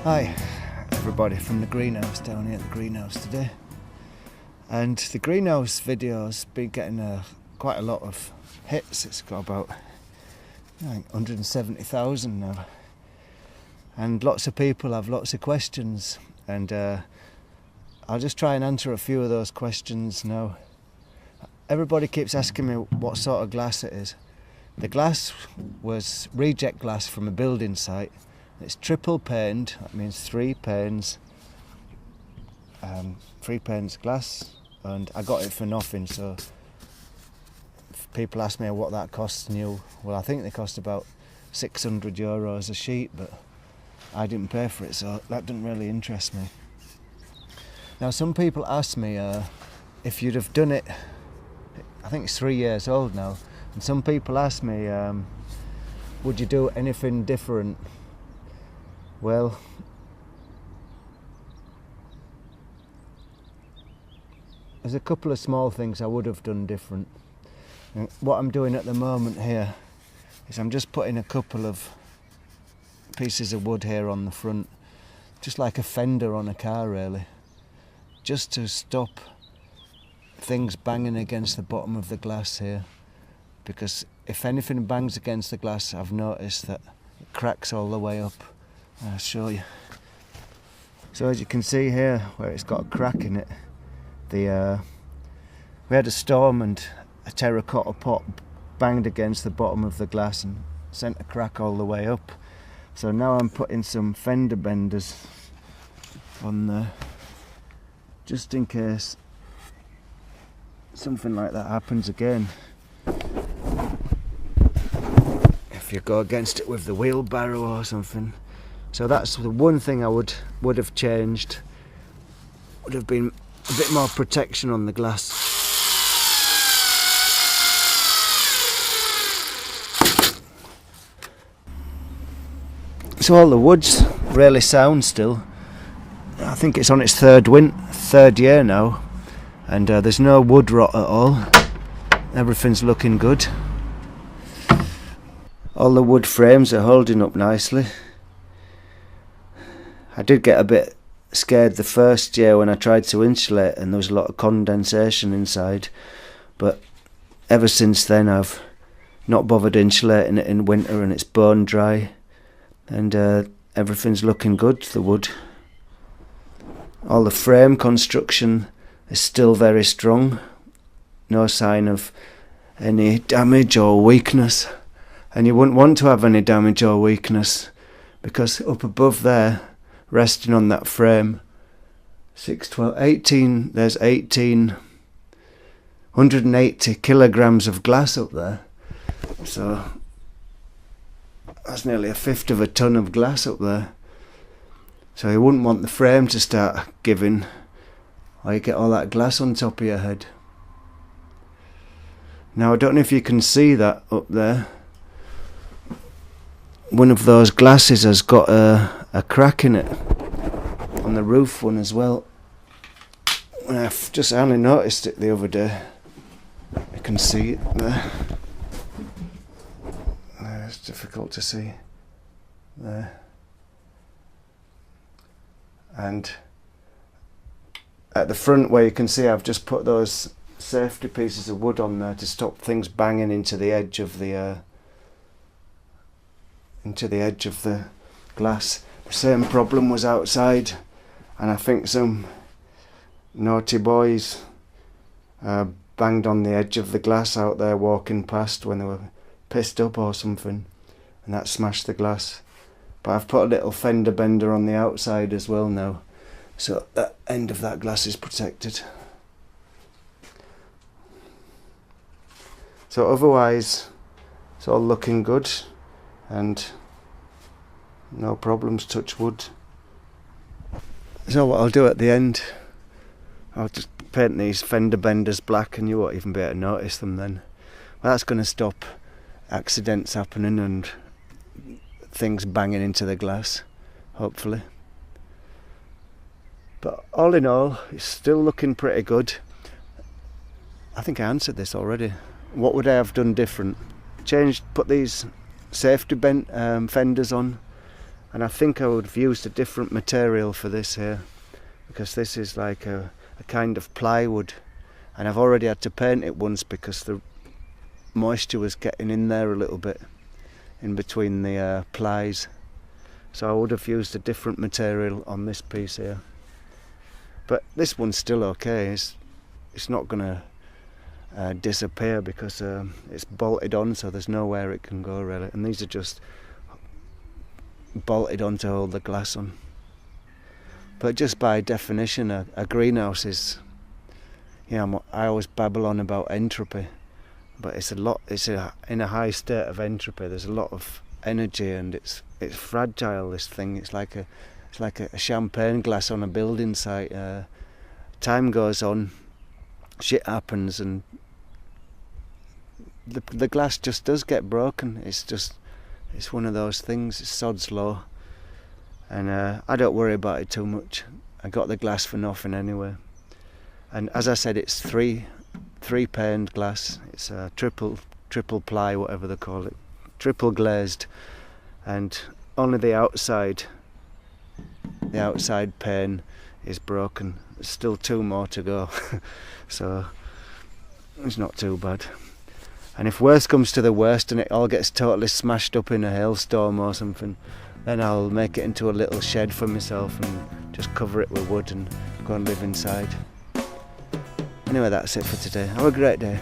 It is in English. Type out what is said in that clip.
Hi everybody from the greenhouse down here at the greenhouse today. And the greenhouse video's been getting quite a lot of hits. It's got about 170,000 now. And lots of people have lots of questions, and I'll just try and answer a few of those questions now. Everybody keeps asking me what sort of glass it is. The glass was reject glass from a building site. It's triple paned, that means 3 panes, 3 panes glass, and I got it for nothing. So if people ask me what that costs new, well, I think they cost about €600 a sheet, but I didn't pay for it, so that didn't really interest me. Now, some people ask me if you'd have done it. I think it's 3 years old now, and some people ask me, would you do anything different? Well, there's a couple of small things I would have done different. And what I'm doing at the moment here is I'm just putting a couple of pieces of wood here on the front, just like a fender on a car really, just to stop things banging against the bottom of the glass here, because if anything bangs against the glass, I've noticed that it cracks all the way up. I'll show you. So as you can see here, where it's got a crack in it, we had a storm and a terracotta pot banged against the bottom of the glass and sent a crack all the way up. So now I'm putting some fender benders on there, just in case something like that happens again. If you go against it with the wheelbarrow or something. So that's the one thing I would have changed. Would have been a bit more protection on the glass. So all the wood's really sound still. I think it's on its third year now, and there's no wood rot at all. Everything's looking good. All the wood frames are holding up nicely. I did get a bit scared the first year when I tried to insulate and there was a lot of condensation inside, but ever since then I've not bothered insulating it in winter, and it's bone dry, and everything's looking good, the wood. All the frame construction is still very strong, no sign of any damage or weakness, and you wouldn't want to have any damage or weakness, because up above there, resting on that frame, 6, 12, 18, there's 180 kilograms of glass up there. So that's nearly a fifth of a ton of glass up there. So you wouldn't want the frame to start giving, or you get all that glass on top of your head. Now I don't know if you can see that up there. One of those glasses has got a crack in it, on the roof one as well. I've just only noticed it the other day. I can see it there. It's difficult to see there. And at the front where you can see, I've just put those safety pieces of wood on there to stop things banging into the edge of the glass. The same problem was outside, and I think some naughty boys banged on the edge of the glass out there walking past when they were pissed up or something, and that smashed the glass. But I've put a little fender bender on the outside as well now, so that end of that glass is protected. So otherwise it's all looking good, and no problems, touch wood. So what I'll do at the end, I'll just paint these fender benders black, and you won't even be able to notice them then. Well, that's going to stop accidents happening and things banging into the glass, hopefully. But all in all, it's still looking pretty good. I think I answered this already. What would I have done different? Put these safety fenders on, And I think I would have used a different material for this here, because this is like a kind of plywood, and I've already had to paint it once because the moisture was getting in there a little bit in between the plies, so I would have used a different material on this piece here. But this one's still okay. It's not gonna disappear because it's bolted on, so there's nowhere it can go really, and these are just bolted on to hold the glass on. But just by definition, a greenhouse is, I always babble on about entropy, but it's in a high state of entropy. There's a lot of energy, and it's fragile, this thing. It's like a champagne glass on a building site. Time goes on, shit happens, and the glass just does get broken. It's one of those things. It's sod's law, and I don't worry about it too much. I got the glass for nothing anyway. And as I said, it's three paned glass. It's a triple ply, whatever they call it, triple glazed, and only the outside pane is broken. There's still 2 more to go, so it's not too bad. And if worst comes to the worst and it all gets totally smashed up in a hailstorm or something, then I'll make it into a little shed for myself and just cover it with wood and go and live inside. Anyway, that's it for today. Have a great day.